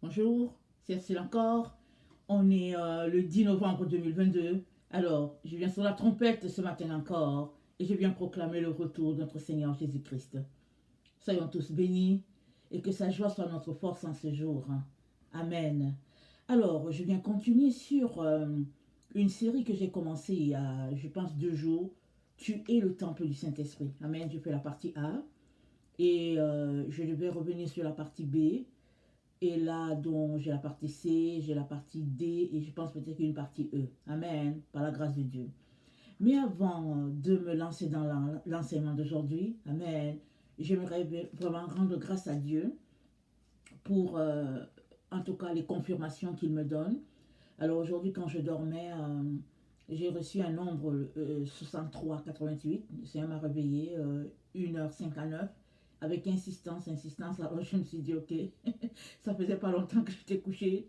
Bonjour, c'est Cécile encore. On est le 10 novembre 2022. Alors, je viens sur la trompette ce matin encore et je viens proclamer le retour de notre Seigneur Jésus-Christ. Soyons tous bénis et que sa joie soit notre force en ce jour. Amen. Alors, je viens continuer sur une série que j'ai commencée il y a, je pense, 2 jours. Tu es le temple du Saint-Esprit. Amen. Je fais la partie A et je vais revenir sur la partie B. Et là, donc, j'ai la partie C, j'ai la partie D et je pense peut-être une partie E. Amen, par la grâce de Dieu. Mais avant de me lancer dans l'enseignement d'aujourd'hui, Amen, j'aimerais vraiment rendre grâce à Dieu pour, en tout cas, les confirmations qu'il me donne. Alors aujourd'hui, quand je dormais, j'ai reçu un nombre 63-88. C'est m'a réveillé 1h59 avec insistance. Alors je me suis dit, ok, ça faisait pas longtemps que j'étais couchée.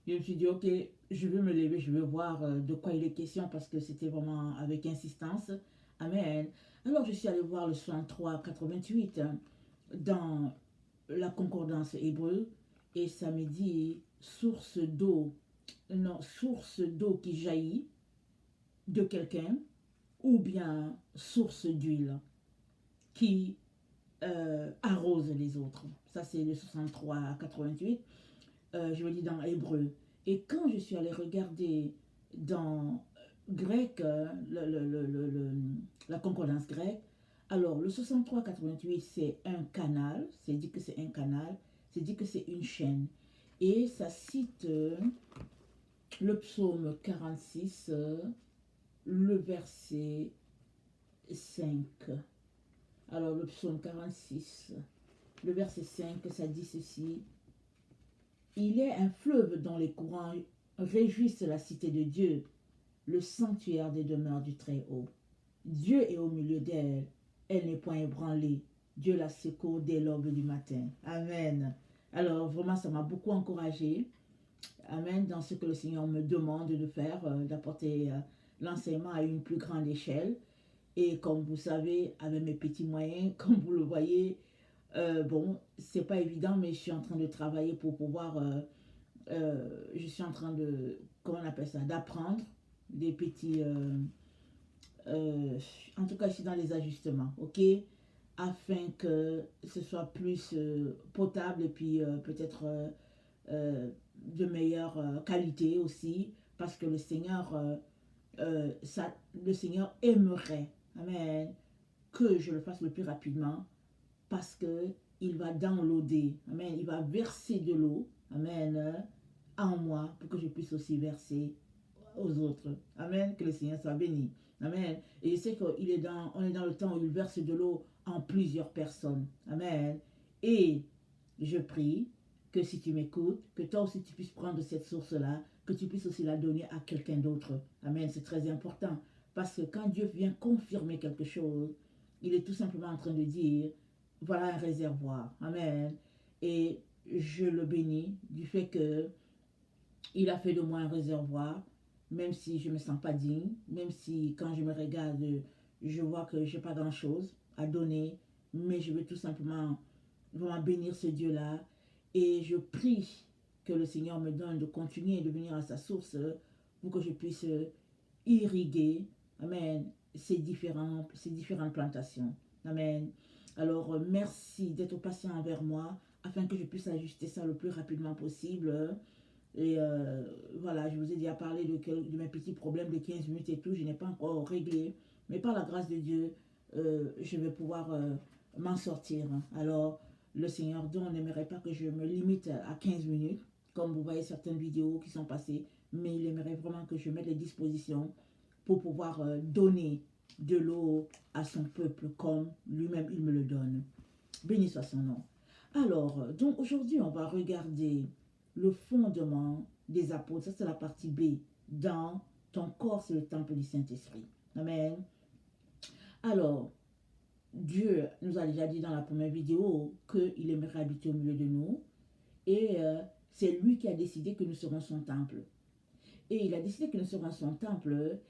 Je me suis dit, ok, je vais me lever, je vais voir de quoi il est question parce que c'était vraiment avec insistance. Amen. Alors je suis allée voir le 63-88 dans la concordance hébreu et ça me dit source d'eau, non, source d'eau qui jaillit de quelqu'un ou bien source d'huile qui arrose les autres. Ça, c'est le 63 à 88. Je me dis dans hébreu. Et quand je suis allée regarder dans grec, la concordance grecque, alors le 63-88, c'est un canal. C'est dit que c'est un canal. C'est dit que c'est une chaîne. Et ça cite le psaume 46, le verset 5. Alors le psaume 46, le verset 5, ça dit ceci. Il est un fleuve dont les courants réjouissent la cité de Dieu, le sanctuaire des demeures du Très-Haut. Dieu est au milieu d'elle, elle n'est point ébranlée. Dieu la secourt dès l'aube du matin. Amen. Alors vraiment, ça m'a beaucoup encouragée. Amen, dans ce que le Seigneur me demande de faire, d'apporter l'enseignement à une plus grande échelle. Et comme vous savez, avec mes petits moyens, comme vous le voyez, bon, c'est pas évident, mais je suis en train de travailler pour pouvoir, je suis en train de, comment on appelle ça, d'apprendre des petits, en tout cas, je suis dans les ajustements, ok, afin que ce soit plus potable et puis peut-être de meilleure qualité aussi, parce que le Seigneur, le Seigneur aimerait, amen, que je le fasse le plus rapidement, parce que il va downloader, amen, il va verser de l'eau, amen, en moi, pour que je puisse aussi verser aux autres, amen, que le Seigneur soit béni, amen. Et je sais qu'on est dans le temps où il verse de l'eau en plusieurs personnes, amen. Et je prie que si tu m'écoutes, que toi aussi tu puisses prendre cette source-là, que tu puisses aussi la donner à quelqu'un d'autre. Amen, c'est très important. Parce que quand Dieu vient confirmer quelque chose, il est tout simplement en train de dire, voilà un réservoir. Amen. Et je le bénis du fait que il a fait de moi un réservoir, même si je ne me sens pas digne, même si quand je me regarde, je vois que je n'ai pas grand-chose à donner, mais je veux tout simplement vraiment bénir ce Dieu-là. Et je prie que le Seigneur me donne de continuer de venir à sa source pour que je puisse irriguer, amen, ces différentes plantations. Amen. Alors, merci d'être patient envers moi afin que je puisse ajuster ça le plus rapidement possible. Et voilà, je vous ai déjà parlé de mes petits problèmes de 15 minutes et tout. Je n'ai pas encore réglé. Mais par la grâce de Dieu, je vais pouvoir m'en sortir. Alors, le Seieur donc n'aimerait pas que je me limite à 15 minutes, comme vous voyez certaines vidéos qui sont passées. Mais il aimerait vraiment que je mette les dispositions pour pouvoir donner de l'eau à son peuple comme lui-même il me le donne. Béni soit son nom. Alors, donc aujourd'hui, on va regarder le fondement des apôtres. Ça, c'est la partie B. Dans ton corps, c'est le temple du Saint-Esprit. Amen. Alors, Dieu nous a déjà dit dans la première vidéo qu'il aimerait habiter au milieu de nous. Et c'est lui qui a décidé que nous serons son temple. Et il a décidé que nous serons son temple.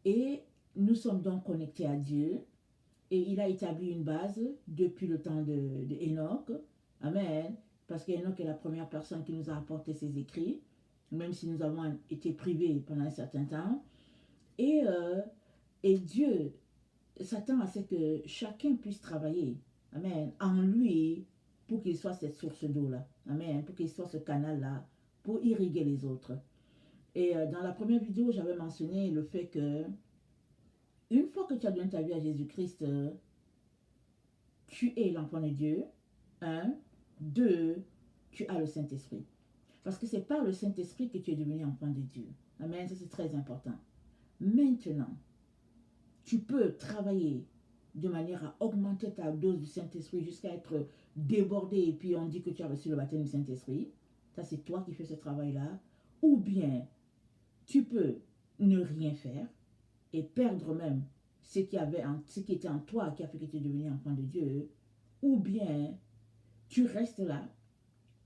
Et nous sommes donc connectés à Dieu. Et il a établi une base depuis le temps de Enoch. Amen. parce qu'Enoch est la première personne qui nous a apporté ses écrits, même si nous avons été privés pendant un certain temps. Et, Dieu s'attend à ce que chacun puisse travailler, amen, en lui, pour qu'il soit cette source d'eau-là, amen, pour qu'il soit ce canal-là, pour irriguer les autres. Et dans la première vidéo, j'avais mentionné le fait que une fois que tu as donné ta vie à Jésus-Christ, tu es l'enfant de Dieu. 1, 2, tu as le Saint-Esprit. Parce que c'est par le Saint-Esprit que tu es devenu enfant de Dieu. Amen, ça c'est très important. Maintenant, tu peux travailler de manière à augmenter ta dose du Saint-Esprit jusqu'à être débordé et puis on dit que tu as reçu le baptême du Saint-Esprit. Ça c'est toi qui fais ce travail-là. Ou bien, tu peux ne rien faire et perdre même ce qui était en toi qui a fait que tu es devenu enfant de Dieu. Ou bien, tu restes là,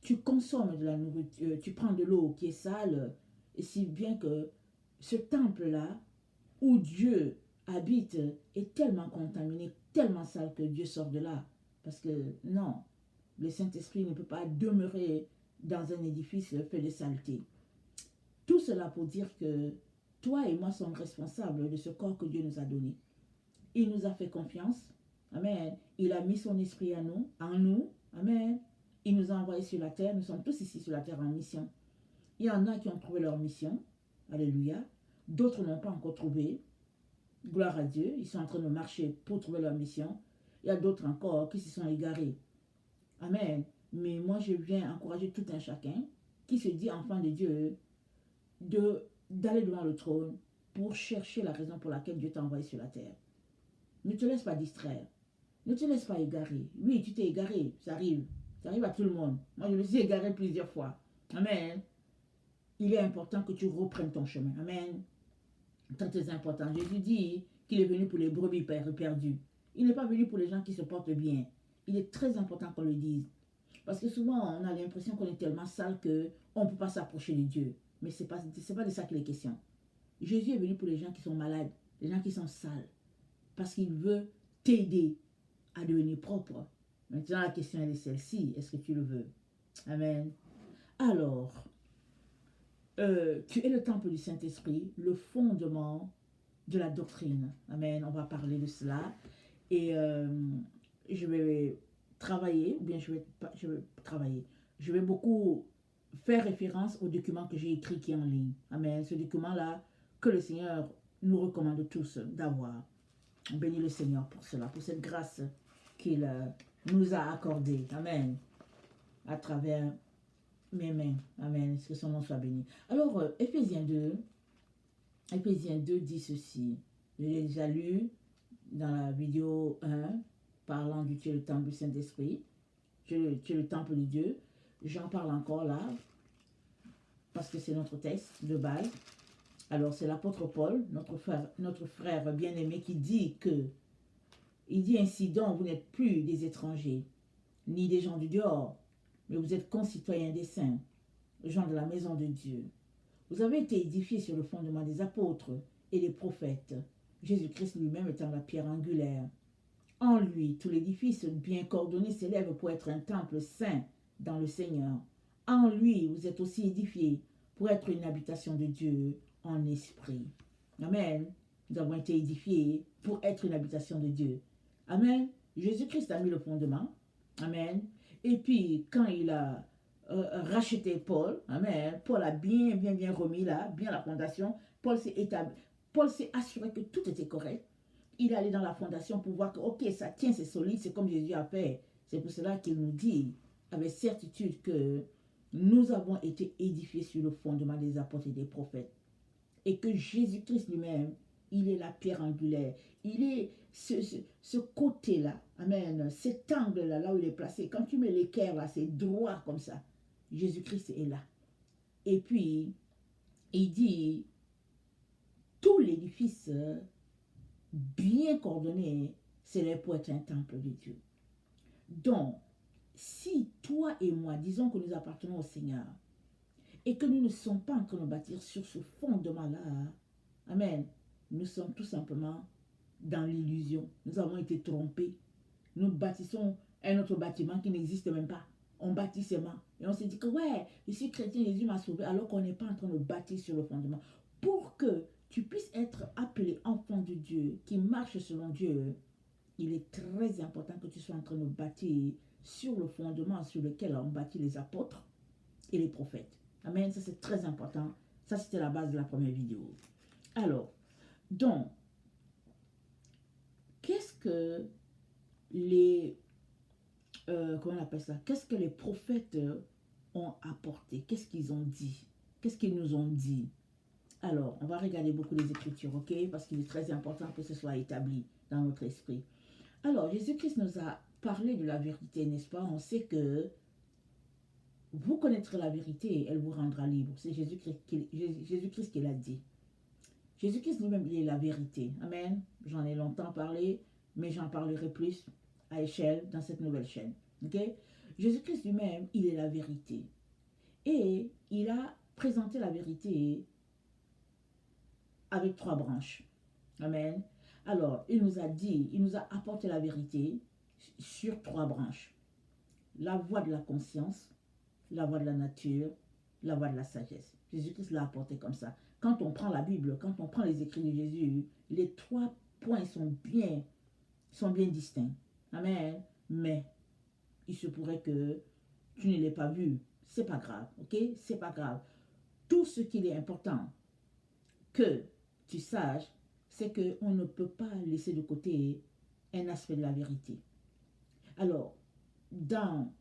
tu consommes de la nourriture, tu prends de l'eau qui est sale, et si bien que ce temple-là, où Dieu habite, est tellement contaminé, tellement sale que Dieu sort de là. Parce que non, le Saint-Esprit ne peut pas demeurer dans un édifice fait de saleté. Tout cela pour dire que toi et moi sommes responsables de ce corps que Dieu nous a donné. Il nous a fait confiance. Amen. Il a mis son esprit en nous. Amen. Il nous a envoyés sur la terre. Nous sommes tous ici sur la terre en mission. Il y en a qui ont trouvé leur mission. Alléluia. D'autres n'ont pas encore trouvé. Gloire à Dieu. Ils sont en train de marcher pour trouver leur mission. Il y a d'autres encore qui se sont égarés. Amen. Mais moi, je viens encourager tout un chacun qui se dit enfant de Dieu d'aller devant le trône pour chercher la raison pour laquelle Dieu t'a envoyé sur la terre. Ne te laisse pas distraire. Ne te laisse pas égarer. Oui, tu t'es égaré. Ça arrive. Ça arrive à tout le monde. Moi, je me suis égaré plusieurs fois. Amen. Il est important que tu reprennes ton chemin. Amen. C'est très important. Jésus dit qu'il est venu pour les brebis perdues. Il n'est pas venu pour les gens qui se portent bien. Il est très important qu'on le dise. Parce que souvent, on a l'impression qu'on est tellement sale qu'on ne peut pas s'approcher de Dieu. Mais ce n'est pas de ça qu'il est question. Jésus est venu pour les gens qui sont malades, les gens qui sont sales. Parce qu'il veut t'aider à devenir propre. Maintenant, la question est celle-ci. Est-ce que tu le veux? Amen. Alors, tu es le temple du Saint-Esprit, le fondement de la doctrine. Amen. On va parler de cela. Et je vais travailler, ou bien je vais travailler. Je vais beaucoup faire référence au document que j'ai écrit qui est en ligne. Amen. Ce document-là, que le Seigneur nous recommande tous d'avoir. On bénit le Seigneur pour cela, pour cette grâce qu'il nous a accordée. Amen. À travers mes mains. Amen. Que son nom soit béni. Alors, Éphésiens 2 dit ceci. Je l'ai déjà lu dans la vidéo 1, parlant du tu es le temple du Saint-Esprit. Tu es le temple de Dieu. J'en parle encore là, parce que c'est notre texte de base. Alors, c'est l'apôtre Paul, notre frère bien-aimé, qui dit que, il dit ainsi donc, vous n'êtes plus des étrangers, ni des gens du dehors, mais vous êtes concitoyens des saints, gens de la maison de Dieu. Vous avez été édifiés sur le fondement des apôtres et des prophètes, Jésus-Christ lui-même étant la pierre angulaire. En lui, tout l'édifice bien coordonné s'élève pour être un temple saint dans le Seigneur. En lui, vous êtes aussi édifiés pour être une habitation de Dieu en esprit. Amen. Nous avons été édifiés pour être une habitation de Dieu. Amen. Jésus-Christ a mis le fondement. Amen. Et puis, quand il a racheté Paul, amen, Paul a bien remis là, bien la fondation. Paul s'est assuré que tout était correct. Il est allé dans la fondation pour voir que, ok, ça tient, c'est solide, c'est comme Jésus a fait. C'est pour cela qu'il nous dit avec certitude que nous avons été édifiés sur le fondement des apôtres et des prophètes. Et que Jésus-Christ lui-même, il est la pierre angulaire. Il est ce côté-là, amen, cet angle-là, là où il est placé. Quand tu mets l'équerre là, c'est droit comme ça. Jésus-Christ est là. Et puis, il dit, tout l'édifice bien coordonné, c'est là pour être un temple de Dieu. Donc, si toi et moi, disons que nous appartenons au Seigneur, et que nous ne sommes pas en train de bâtir sur ce fondement-là, amen, nous sommes tout simplement dans l'illusion. Nous avons été trompés. Nous bâtissons un autre bâtiment qui n'existe même pas. on bâtit seulement. Et on se dit que ouais, je suis chrétien, Jésus m'a sauvé, alors qu'on n'est pas en train de bâtir sur le fondement. Pour que tu puisses être appelé enfant de Dieu, qui marche selon Dieu, il est très important que tu sois en train de bâtir sur le fondement sur lequel ont bâti les apôtres et les prophètes. Amen, ça c'est très important. Ça c'était la base de la première vidéo. Alors, donc, qu'est-ce que les... comment on appelle ça? Qu'est-ce que les prophètes ont apporté? Qu'est-ce qu'ils ont dit? Qu'est-ce qu'ils nous ont dit? Alors, on va regarder beaucoup les Écritures, ok? Parce qu'il est très important que ce soit établi dans notre esprit. Alors, Jésus-Christ nous a parlé de la vérité, n'est-ce pas? On sait que vous connaîtrez la vérité et elle vous rendra libre. C'est Jésus-Christ qui l'a dit. Jésus-Christ lui-même, il est la vérité. Amen. J'en ai longtemps parlé, mais j'en parlerai plus à échelle dans cette nouvelle chaîne. Ok? Jésus-Christ lui-même, il est la vérité. Et il a présenté la vérité avec 3 branches. Amen. Alors, il nous a dit, il nous a apporté la vérité sur 3 branches. La voie de la conscience, la voie de la nature, la voie de la sagesse. Jésus-Christ l'a apporté comme ça. Quand on prend la Bible, quand on prend les écrits de Jésus, les 3 points sont bien distincts. Amen. Mais il se pourrait que tu ne l'aies pas vu. C'est pas grave, ok? C'est pas grave. Tout ce qu'il est important que tu saches, c'est qu'on ne peut pas laisser de côté un aspect de la vérité. Alors, dans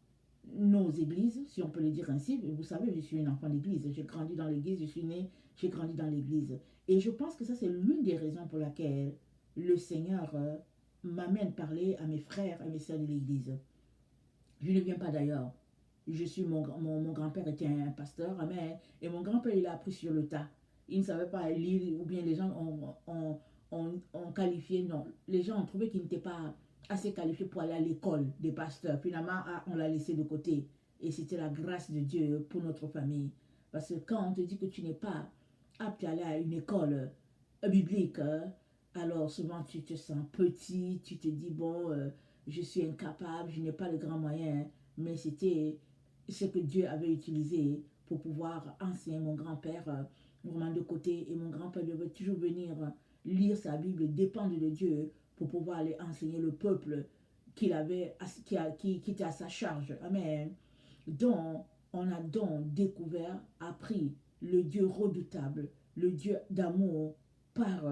nos églises, si on peut le dire ainsi, vous savez, je suis une enfant d'église, j'ai grandi dans l'église, je suis née, j'ai grandi dans l'église. Et je pense que ça, c'est l'une des raisons pour laquelle le Seigneur m'amène parler à mes frères et mes sœurs de l'église. Je ne viens pas d'ailleurs. Je suis mon grand-père était un pasteur, amen. Et mon grand-père, il a appris sur le tas. Il ne savait pas lire, ou bien les gens ont qualifié, non. Les gens ont trouvé qu'il n'était pas assez qualifié pour aller à l'école des pasteurs. Finalement, on l'a laissé de côté. Et c'était la grâce de Dieu pour notre famille. Parce que quand on te dit que tu n'es pas apte à aller à une école biblique, alors souvent tu te sens petit, tu te dis, bon, je suis incapable, je n'ai pas de grands moyens. Mais c'était ce que Dieu avait utilisé pour pouvoir enseigner mon grand-père vraiment de côté. Et mon grand-père devait toujours venir lire sa Bible, dépendre de Dieu pour pouvoir aller enseigner le peuple qui était à sa charge. Amen. Donc, on a donc découvert, appris le Dieu redoutable, le Dieu d'amour par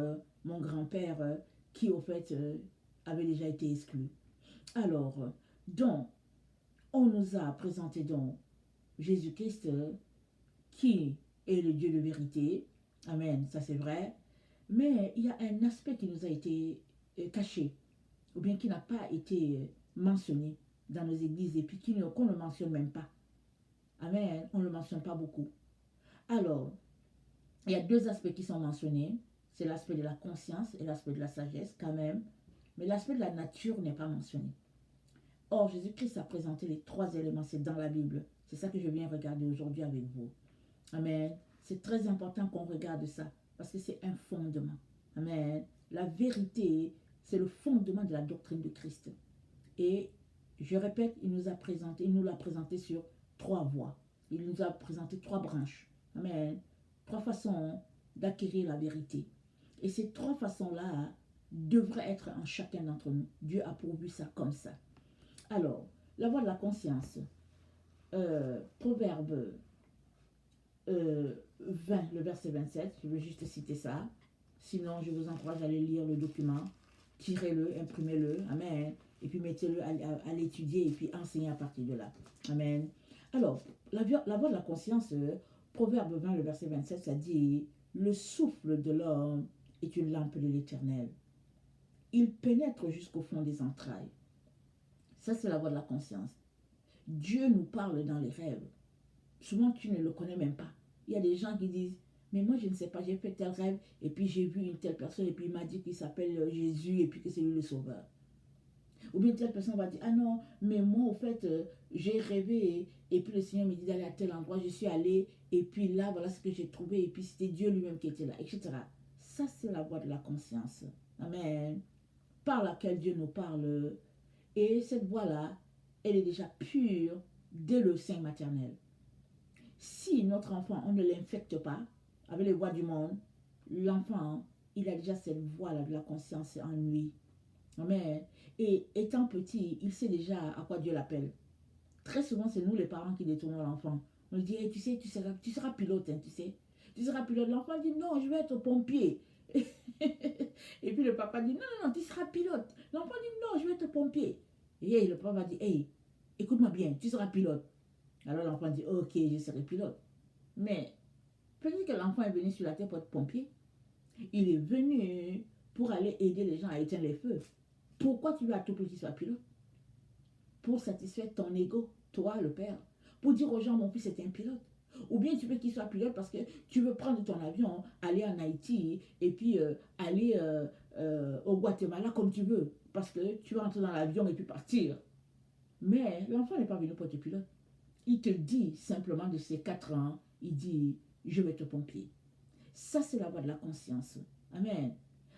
mon grand-père qui, au fait, avait déjà été exclu. Alors, donc, on nous a présenté donc Jésus-Christ qui est le Dieu de vérité. Amen, ça c'est vrai. Mais il y a un aspect qui nous a été caché, ou bien qui n'a pas été mentionné dans nos églises, et puis qu'on ne mentionne même pas. Amen, on ne le mentionne pas beaucoup. Alors, il y a 2 aspects qui sont mentionnés. C'est l'aspect de la conscience et l'aspect de la sagesse quand même. Mais l'aspect de la nature n'est pas mentionné. Or, Jésus-Christ a présenté les 3 éléments, c'est dans la Bible. C'est ça que je viens regarder aujourd'hui avec vous. Amen. C'est très important qu'on regarde ça, parce que c'est un fondement. Amen. La vérité, c'est le fondement de la doctrine de Christ. Et, je répète, il nous l'a présenté sur 3 voies. Il nous a présenté 3 branches. Amen. 3 façons d'acquérir la vérité. Et ces 3 façons-là devraient être en chacun d'entre nous. Dieu a pourvu ça comme ça. Alors, la voie de la conscience. Proverbe 20, le verset 27. Je vais juste citer ça. Sinon, je vous encourage à aller lire le document. Tirez-le, imprimez-le. Amen. Et puis mettez-le à l'étudier et puis enseigner à partir de là. Amen. Alors, la voie de la conscience, Proverbe 20, le verset 27, ça dit « Le souffle de l'homme est une lampe de l'Éternel. Il pénètre jusqu'au fond des entrailles. » Ça, c'est la voie de la conscience. Dieu nous parle dans les rêves. Souvent, tu ne le connais même pas. Il y a des gens qui disent, mais moi, je ne sais pas, j'ai fait tel rêve, et puis j'ai vu une telle personne, et puis il m'a dit qu'il s'appelle Jésus, et puis que c'est lui le sauveur. Ou bien telle personne va dire, ah non, mais moi, au fait, j'ai rêvé, et puis le Seigneur me dit d'aller à tel endroit, je suis allé, et puis là, voilà ce que j'ai trouvé, et puis c'était Dieu lui-même qui était là, etc. Ça, c'est la voie de la conscience. Amen. Par laquelle Dieu nous parle. Et cette voie-là, elle est déjà pure dès le sein maternel. Si notre enfant, on ne l'infecte pas avec les voix du monde, l'enfant, il a déjà cette voix-là de la conscience en lui. Amen. Et étant petit, il sait déjà à quoi Dieu l'appelle. Très souvent, c'est nous les parents qui détournons l'enfant. On lui dit, hey, tu sais, tu seras pilote, hein, tu sais. Tu seras pilote. L'enfant dit, non, je vais être pompier. Et puis le papa dit, non, non, non, tu seras pilote. L'enfant dit, non, je vais être pompier. Et le papa dit, hey, écoute-moi bien, tu seras pilote. Alors l'enfant dit, ok, je serai pilote. Mais peut-être que l'enfant est venu sur la terre pour être pompier. Il est venu pour aller aider les gens à éteindre les feux. Pourquoi tu veux à tout prix qu'il soit pilote? Pour satisfaire ton ego, toi, le père. Pour dire aux gens, mon fils est un pilote. Ou bien tu veux qu'il soit pilote parce que tu veux prendre ton avion, aller en Haïti et puis aller au Guatemala comme tu veux. Parce que tu vas entrer dans l'avion et puis partir. Mais l'enfant n'est pas venu pour être pilote. Il te dit simplement de ses 4 ans, il dit, je vais être pompier. Ça, c'est la voix de la conscience. Amen.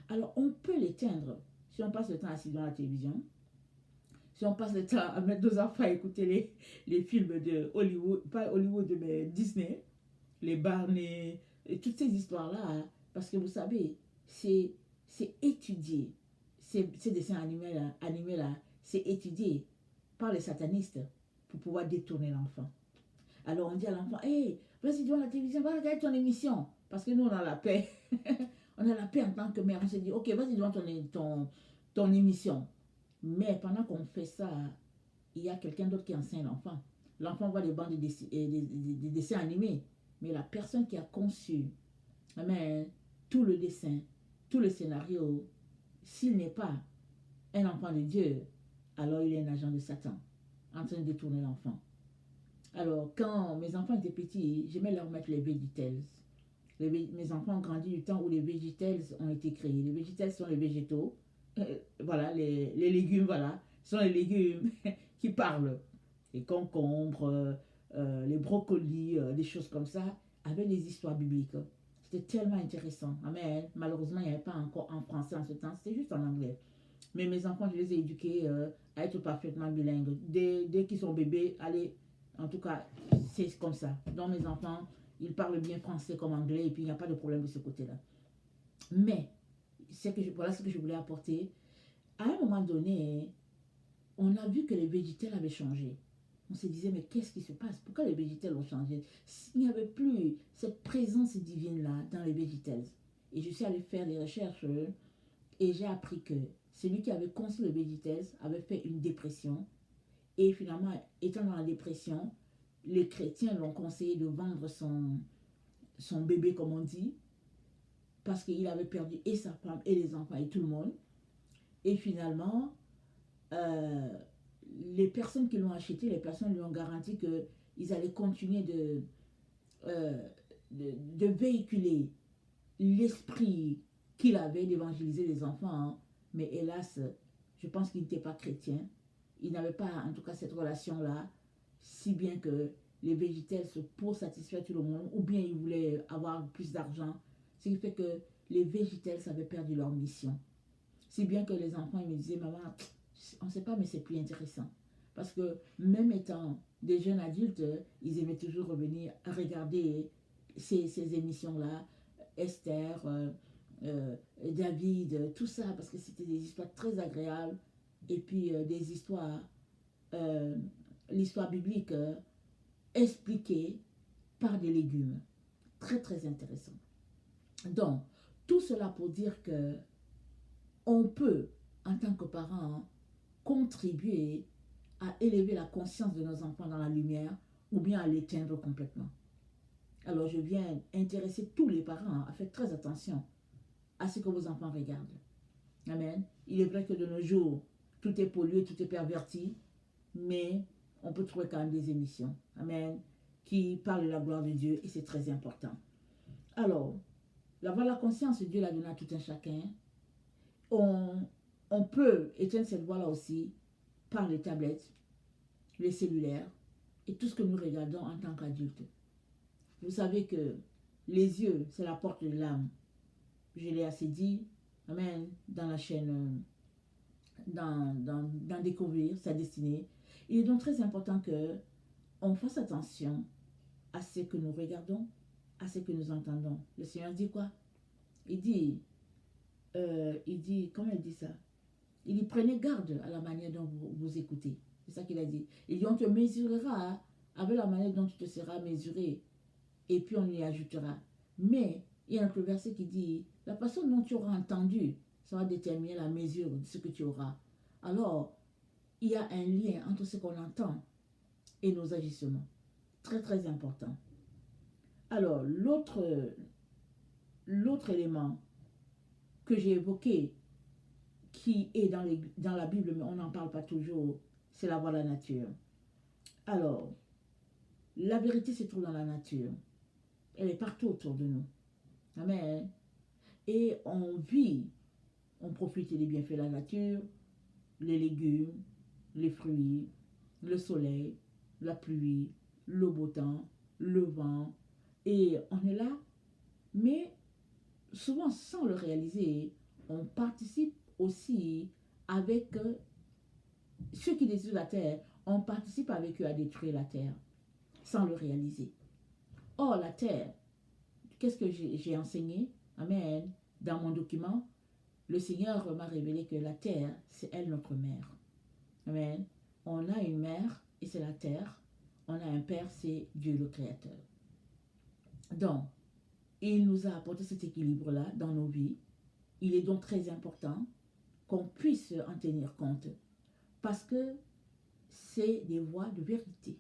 Alors, on peut l'éteindre si on passe le temps assis devant la télévision, si on passe le temps à mettre nos enfants à écouter les films de Hollywood, pas Hollywood, mais Disney, les Barney, et toutes ces histoires-là, hein, parce que vous savez, c'est étudié. Ces dessins animés là, c'est étudié par les satanistes pour pouvoir détourner l'enfant. Alors on dit à l'enfant, hey, vas-y devant la télévision, va regarder ton émission. Parce que nous, on a la paix. On a la paix en tant que mère. On se dit, ok, vas-y devant ton émission. Mais pendant qu'on fait ça, il y a quelqu'un d'autre qui enseigne l'enfant. L'enfant voit des bandes des dessins animés. Mais la personne qui a conçu mais, tout le dessin, tout le scénario, s'il n'est pas un enfant de Dieu, alors il est un agent de Satan en train de détourner l'enfant. Alors, quand mes enfants étaient petits, j'aimais leur mettre les Veggie-Tales. Mes enfants ont grandi du temps où les Veggie-Tales ont été créés. Les Veggie-Tales sont les végétaux. Voilà, les légumes, voilà. Ce sont les légumes qui parlent. Les concombres, les brocolis, des choses comme ça, avec des histoires bibliques. C'était tellement intéressant. Amen. Malheureusement, il n'y avait pas encore en français en ce temps, c'était juste en anglais. Mais mes enfants, je les ai éduqués à être parfaitement bilingues. Dès qu'ils sont bébés, allez, en tout cas, c'est comme ça. Donc mes enfants, ils parlent bien français comme anglais et puis il n'y a pas de problème de ce côté-là. Mais, voilà ce que je voulais apporter. À un moment donné, on a vu que les végétales avaient changé. On se disait, mais qu'est-ce qui se passe? Pourquoi les végétales ont changé? Il n'y avait plus cette présence divine-là dans les végétales. Et je suis allée faire des recherches et j'ai appris que celui qui avait conçu le végétales avait fait une dépression. Et finalement, étant dans la dépression, les chrétiens l'ont conseillé de vendre son bébé, comme on dit, parce qu'il avait perdu et sa femme et les enfants et tout le monde. Et finalement, les personnes qui l'ont acheté, les personnes lui ont garanti qu'ils allaient continuer de véhiculer l'esprit qu'il avait d'évangéliser les enfants. Hein. Mais hélas, je pense qu'il n'était pas chrétien. Il n'avait pas, en tout cas, cette relation-là, si bien que les végétales, pour satisfaire tout le monde, ou bien ils voulaient avoir plus d'argent, ce qui fait que les végétales avaient perdu leur mission. Si bien que les enfants, ils me disaient, maman, on ne sait pas, mais c'est plus intéressant. Parce que même étant des jeunes adultes, ils aimaient toujours revenir à regarder ces émissions-là, Esther, David, tout ça, parce que c'était des histoires très agréables. Et puis des histoires, l'histoire biblique expliquée par des légumes. Très, très intéressant. Donc, tout cela pour dire que on peut, en tant que parents, contribuer à élever la conscience de nos enfants dans la lumière ou bien à l'éteindre complètement. Alors, je viens intéresser tous les parents à faire très attention à ce que vos enfants regardent. Amen. Il est vrai que de nos jours, tout est pollué, tout est perverti, mais on peut trouver quand même des émissions. Amen. Qui parlent de la gloire de Dieu et c'est très important. Alors, la voix de la conscience, Dieu l'a donné à tout un chacun. On peut éteindre cette voix-là aussi par les tablettes, les cellulaires et tout ce que nous regardons en tant qu'adultes. Vous savez que les yeux, c'est la porte de l'âme. Je l'ai assez dit, amen, dans la chaîne, dans Découvrir sa destinée. Il est donc très important que on fasse attention à ce que nous regardons, à ce que nous entendons. Le Seigneur dit quoi? Il dit, comment il dit ça? Il dit, prenez garde à la manière dont vous écoutez. C'est ça qu'il a dit. Il dit, on te mesurera avec la manière dont tu te seras mesuré. Et puis on y ajoutera. Mais il y a un autre verset qui dit, la façon dont tu auras entendu, ça va déterminer la mesure de ce que tu auras. Alors, il y a un lien entre ce qu'on entend et nos agissements. Très, très important. Alors, l'autre élément que j'ai évoqué, qui est dans la Bible, mais on n'en parle pas toujours, c'est la voix de la nature. Alors, la vérité se trouve dans la nature. Elle est partout autour de nous. Amen. Et on vit, on profite des bienfaits de la nature, les légumes, les fruits, le soleil, la pluie, le beau temps, le vent. Et on est là, mais souvent sans le réaliser, on participe aussi avec ceux qui détruisent la terre, on participe avec eux à détruire la terre, sans le réaliser. Or, la terre, qu'est-ce que j'ai enseigné? Amen. Dans mon document, le Seigneur m'a révélé que la terre, c'est elle notre mère. Amen. On a une mère et c'est la terre. On a un père, c'est Dieu le Créateur. Donc, il nous a apporté cet équilibre-là dans nos vies. Il est donc très important qu'on puisse en tenir compte parce que c'est des voies de vérité.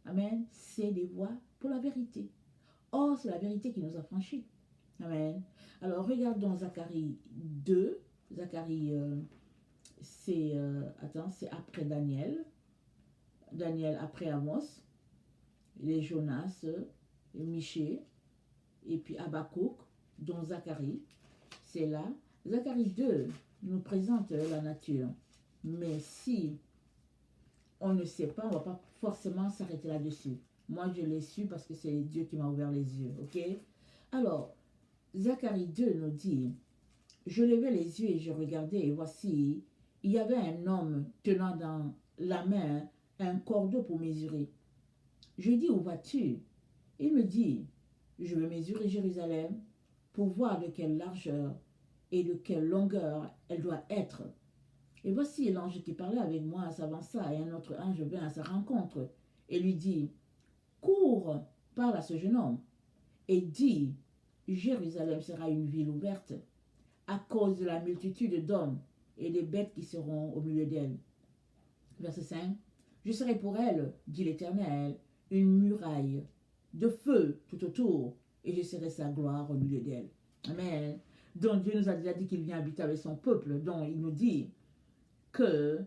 Amen. C'est des voies pour la vérité. Or, c'est la vérité qui nous a franchis. Amen. Alors, regardons Zacharie 2. Zacharie, c'est après Daniel. Daniel après Amos. Les Jonas, les Michée, et puis Habakkuk, dont Zacharie. C'est là. Zacharie 2 nous présente la nature. Mais si on ne sait pas, on ne va pas forcément s'arrêter là-dessus. Moi, je l'ai su parce que c'est Dieu qui m'a ouvert les yeux. Ok? Alors, Zacharie 2 nous dit, je levai les yeux et je regardais, et voici, il y avait un homme tenant dans la main un cordeau pour mesurer. Je dis, où vas-tu? Il me dit, je veux mesurer Jérusalem pour voir de quelle largeur et de quelle longueur elle doit être. Et voici l'ange qui parlait avec moi s'avança, et un autre ange vint à sa rencontre et lui dit, cours, parle à ce jeune homme, et dis, Jérusalem sera une ville ouverte à cause de la multitude d'hommes et des bêtes qui seront au milieu d'elle. Verset 5. Je serai pour elle, dit l'Éternel, une muraille de feu tout autour, et je serai sa gloire au milieu d'elle. Amen. Donc Dieu nous a déjà dit qu'il vient habiter avec son peuple, donc il nous dit que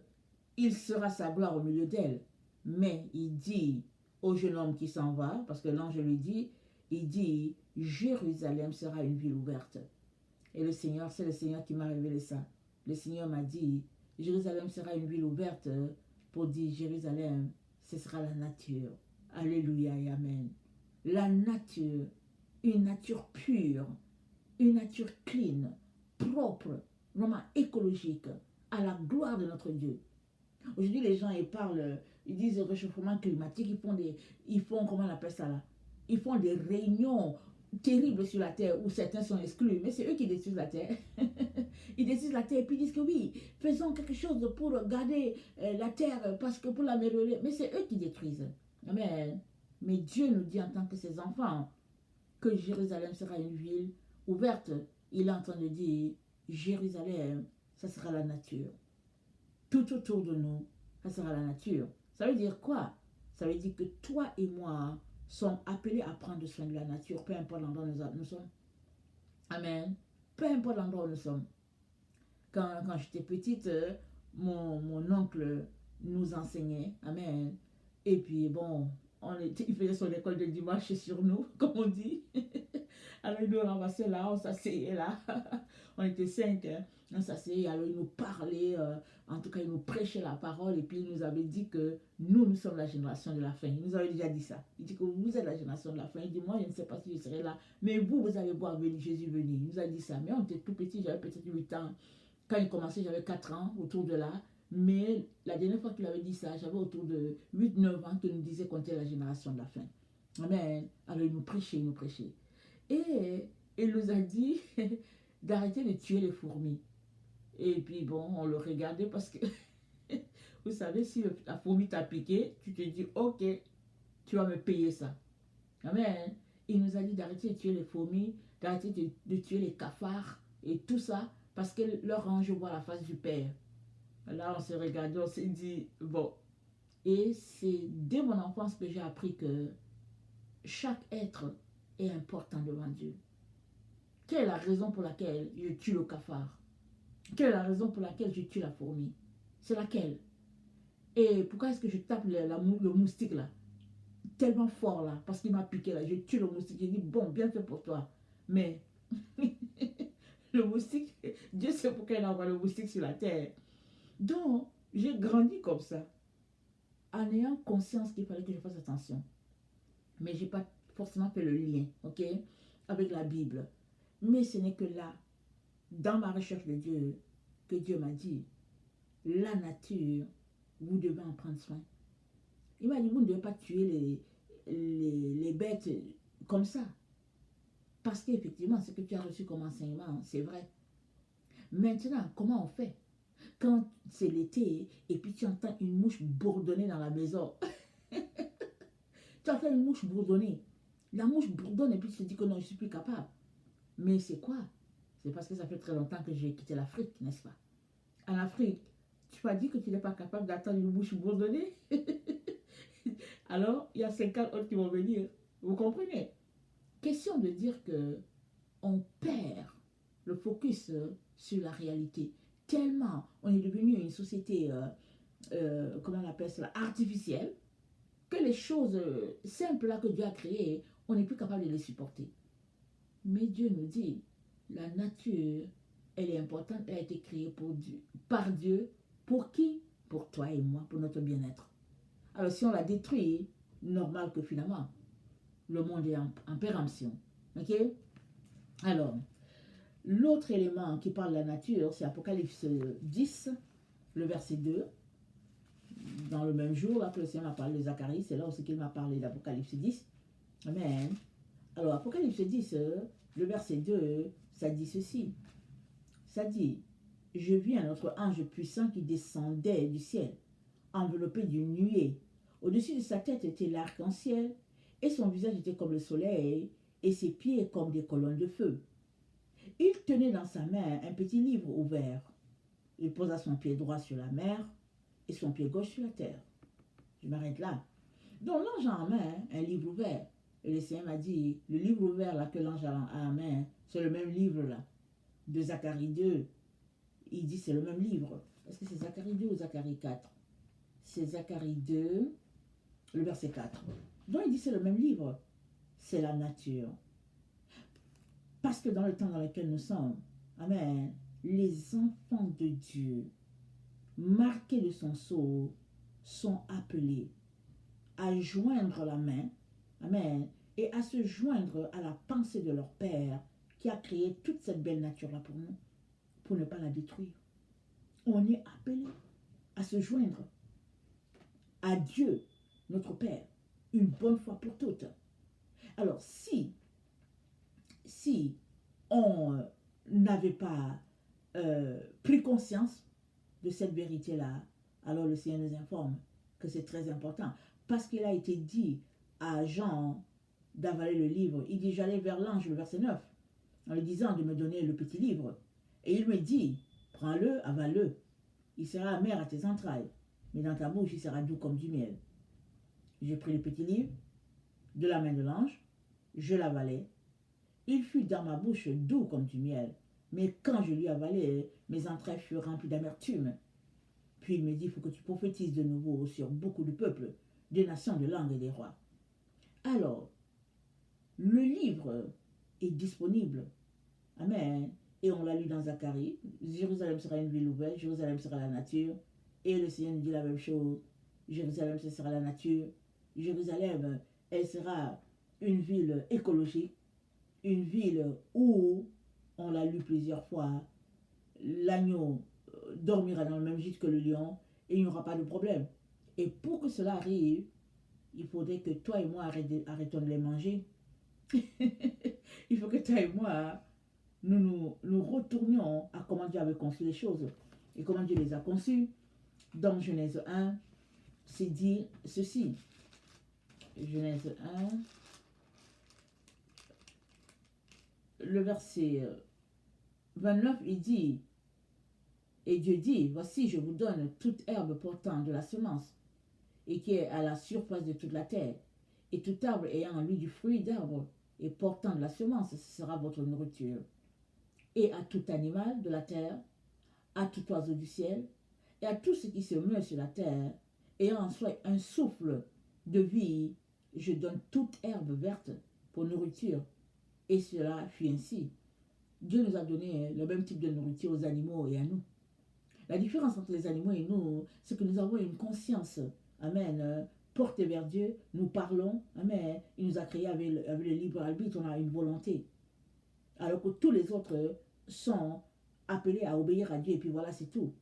il sera sa gloire au milieu d'elle. Mais il dit au jeune homme qui s'en va, parce que l'ange lui dit, il dit, Jérusalem sera une ville ouverte. Et le Seigneur, c'est le Seigneur qui m'a révélé ça. Le Seigneur m'a dit, Jérusalem sera une ville ouverte pour dire, Jérusalem, ce sera la nature. Alléluia et Amen. La nature, une nature pure, une nature clean, propre, vraiment écologique, à la gloire de notre Dieu. Aujourd'hui, les gens, ils parlent, ils disent réchauffement climatique, ils font comment on appelle ça là? Ils font des réunions terribles sur la terre où certains sont exclus, mais c'est eux qui détruisent la terre. Ils détruisent la terre et puis ils disent que oui, faisons quelque chose pour garder la terre parce que pour l'améliorer, mais c'est eux qui détruisent. Amen. Mais Dieu nous dit en tant que ses enfants que Jérusalem sera une ville ouverte. Il est en train de dire, Jérusalem, ça sera la nature. Tout autour de nous, ça sera la nature. Ça veut dire quoi? Ça veut dire que toi et moi sommes appelés à prendre soin de la nature, peu importe l'endroit où nous sommes. Amen. Peu importe l'endroit où nous sommes. Quand j'étais petite, mon oncle nous enseignait. Amen. Et puis bon, il faisait son école de dimanche sur nous, comme on dit. Alors il nous ramassait là, on s'asseyait là. On était 5, hein. On s'asseyait, alors il nous parlait, en tout cas il nous prêchait la parole et puis il nous avait dit que nous sommes la génération de la fin. Il nous avait déjà dit ça. Il dit que vous êtes la génération de la fin. Il dit, moi je ne sais pas si je serai là, mais vous allez voir Jésus venir. Il nous a dit ça. Mais on était tout petit, j'avais peut-être 8 ans. Quand il commençait, j'avais 4 ans, autour de là. Mais la dernière fois qu'il avait dit ça, j'avais autour de 8 9 ans qu'il nous disait qu'on était la génération de la fin. Amen. Alors il nous prêchait, il nous prêchait. Et il nous a dit d'arrêter de tuer les fourmis. Et puis bon, on le regardait parce que, vous savez, si la fourmi t'a piqué, tu te dis, ok, tu vas me payer ça. Amen. Il nous a dit d'arrêter de tuer les fourmis, d'arrêter de tuer les cafards et tout ça, parce que leur ange voit la face du Père. Là, on s'est regardé, on s'est dit, bon. Et c'est dès mon enfance que j'ai appris que chaque être est important devant Dieu. Quelle est la raison pour laquelle je tue le cafard? Quelle est la raison pour laquelle je tue la fourmi? C'est laquelle? Et pourquoi est-ce que je tape le moustique là? Tellement fort là, parce qu'il m'a piqué là. Je tue le moustique. J'ai dit, bon, bien fait pour toi. Mais le moustique, Dieu sait pourquoi il envoie le moustique sur la terre. Donc, j'ai grandi comme ça, en ayant conscience qu'il fallait que je fasse attention. Mais je n'ai pas forcément fait le lien, ok, avec la Bible. Mais ce n'est que là, dans ma recherche de Dieu, que Dieu m'a dit, la nature, vous devez en prendre soin. Il m'a dit, vous ne devez pas tuer les bêtes comme ça. Parce qu'effectivement, ce que tu as reçu comme enseignement, c'est vrai. Maintenant, comment on fait? Quand c'est l'été et puis tu entends une mouche bourdonner dans la maison. Tu entends une mouche bourdonner. La mouche bourdonne et puis tu te dis que non, je ne suis plus capable. Mais c'est quoi? C'est parce que ça fait très longtemps que j'ai quitté l'Afrique, n'est-ce pas? En Afrique, tu m'as dit que tu n'es pas capable d'attendre une mouche bourdonner. Alors, il y a 50 autres qui vont venir. Vous comprenez? Question de dire que on perd le focus sur la réalité. Tellement on est devenu une société, comment on appelle cela, artificielle, que les choses simples là que Dieu a créées, on n'est plus capable de les supporter. Mais Dieu nous dit, la nature, elle est importante, elle a été créée par Dieu. Pour qui? Pour toi et moi, pour notre bien-être. Alors si on la détruit, normal que finalement, le monde est en péremption. Ok? Alors, l'autre élément qui parle de la nature, c'est Apocalypse 10, le verset 2. Dans le même jour, là que le Seigneur m'a parlé de Zacharie, c'est là aussi qu'il m'a parlé d'Apocalypse 10. Amen. Alors, Apocalypse 10, le verset 2, ça dit ceci. Ça dit, je vis un autre ange puissant qui descendait du ciel, enveloppé d'une nuée. Au-dessus de sa tête était l'arc-en-ciel, et son visage était comme le soleil, et ses pieds comme des colonnes de feu. Il tenait dans sa main un petit livre ouvert. Il posa son pied droit sur la mer et son pied gauche sur la terre. Je m'arrête là. Donc l'ange a en main un livre ouvert. Et le Seigneur m'a dit, le livre ouvert là que l'ange a en main, c'est le même livre là. De Zacharie 2. Il dit c'est le même livre. Est-ce que c'est Zacharie 2 ou Zacharie 4? C'est Zacharie 2, le verset 4. Donc il dit c'est le même livre. C'est la nature. Parce que dans le temps dans lequel nous sommes, amen, les enfants de Dieu, marqués de son sceau, sont appelés à joindre la main, amen, et à se joindre à la pensée de leur Père qui a créé toute cette belle nature-là pour nous, pour ne pas la détruire. On est appelé à se joindre à Dieu, notre Père, une bonne fois pour toutes. Alors, si on n'avait pas pris conscience de cette vérité-là, alors le Seigneur nous informe que c'est très important. Parce qu'il a été dit à Jean d'avaler le livre, il dit, j'allais vers l'ange, le verset 9, en lui disant de me donner le petit livre. Et il me dit, prends-le, avale-le. Il sera amer à tes entrailles, mais dans ta bouche, il sera doux comme du miel. J'ai pris le petit livre de la main de l'ange, je l'avalai. Il fut dans ma bouche doux comme du miel, mais quand je lui avalai, mes entrailles furent remplies d'amertume. Puis il me dit, il faut que tu prophétises de nouveau sur beaucoup de peuples, des nations, de langues et des rois. Alors, le livre est disponible. Amen. Et on l'a lu dans Zacharie. Jérusalem sera une ville ouverte, Jérusalem sera la nature. Et le Seigneur nous dit la même chose. Jérusalem, ce sera la nature. Jérusalem, elle sera une ville écologique, une ville où, on l'a lu plusieurs fois, l'agneau, dormira dans le même gîte que le lion et il n'y aura pas de problème. Et pour que cela arrive, il faudrait que toi et moi arrêtons de les manger. Il faut que toi et moi, nous retournions à comment Dieu avait conçu les choses et comment Dieu les a conçues. Dans Genèse 1, c'est dit ceci. Genèse 1, le verset 29, il dit, et Dieu dit, voici, je vous donne toute herbe portant de la semence et qui est à la surface de toute la terre, et tout arbre ayant en lui du fruit d'arbre et portant de la semence, ce sera votre nourriture. Et à tout animal de la terre, à tout oiseau du ciel, et à tout ce qui se meut sur la terre, ayant en soi un souffle de vie, je donne toute herbe verte pour nourriture. Et cela fut ainsi. Dieu nous a donné le même type de nourriture aux animaux et à nous. La différence entre les animaux et nous, c'est que nous avons une conscience, amen, portée vers Dieu, nous parlons, amen, il nous a créés avec le libre arbitre, on a une volonté. Alors que tous les autres sont appelés à obéir à Dieu et puis voilà, c'est tout.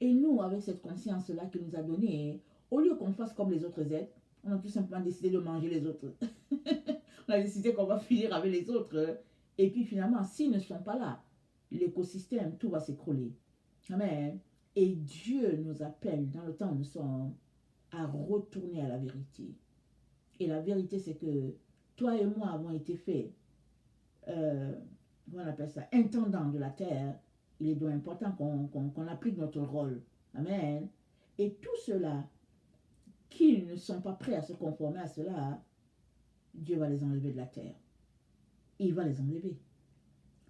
Et nous, avec cette conscience-là qu'il nous a donnée, au lieu qu'on fasse comme les autres êtres, on a tout simplement décidé de manger les autres. On a décidé qu'on va finir avec les autres. Et puis finalement, s'ils ne sont pas là, l'écosystème, tout va s'écrouler. Amen. Et Dieu nous appelle, dans le temps où nous sommes, à retourner à la vérité. Et la vérité, c'est que toi et moi avons été faits, on appelle ça, intendant de la terre. Il est donc important qu'on applique notre rôle. Amen. Et tout cela, qui ne sont pas prêts à se conformer à cela, Dieu va les enlever de la terre. Il va les enlever.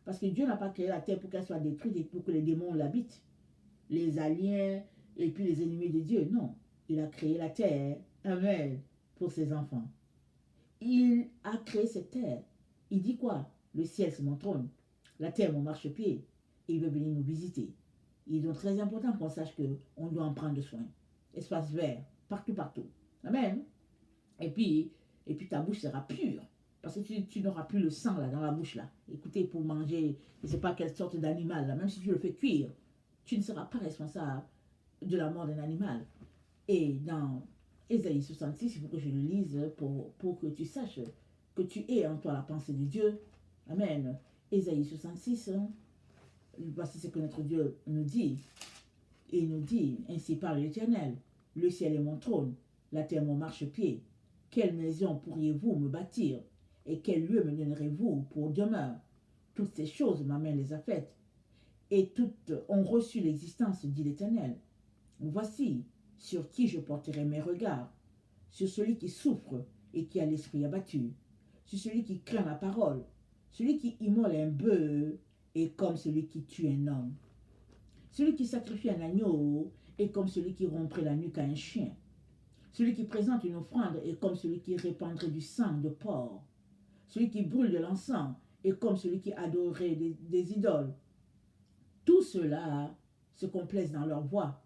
Parce que Dieu n'a pas créé la terre pour qu'elle soit détruite et pour que les démons l'habitent. Les aliens et puis les ennemis de Dieu. Non. Il a créé la terre, amen, pour ses enfants. Il a créé cette terre. Il dit quoi? Le ciel, c'est mon trône. La terre, mon marchepied. Et il veut venir nous visiter. Il est donc très important qu'on sache qu'on doit en prendre soin. Espace vert, partout, partout. Amen. Et puis ta bouche sera pure. Parce que tu n'auras plus le sang là dans la bouche là. Écoutez, pour manger, je ne sais pas quelle sorte d'animal là, même si tu le fais cuire, tu ne seras pas responsable de la mort d'un animal. Et dans Ésaïe 66, il faut que je le lise pour que tu saches que tu es en toi la pensée de Dieu. Amen. Ésaïe 66, voici ce que notre Dieu nous dit. Et il nous dit, ainsi parle l'Éternel, le ciel est mon trône, la terre mon marchepied. Quelle maison pourriez-vous me bâtir? Et quel lieu me donnerez-vous pour demeure? Toutes ces choses, ma main les a faites. Et toutes ont reçu l'existence, dit l'Éternel. Voici sur qui je porterai mes regards, sur celui qui souffre et qui a l'esprit abattu, sur celui qui craint ma parole, celui qui immole un bœuf est comme celui qui tue un homme. Celui qui sacrifie un agneau est comme celui qui romprait la nuque à un chien. Celui qui présente une offrande est comme celui qui répandrait du sang de porc. Celui qui brûle de l'encens est comme celui qui adorerait des idoles. Tous ceux-là se complaisent dans leur voix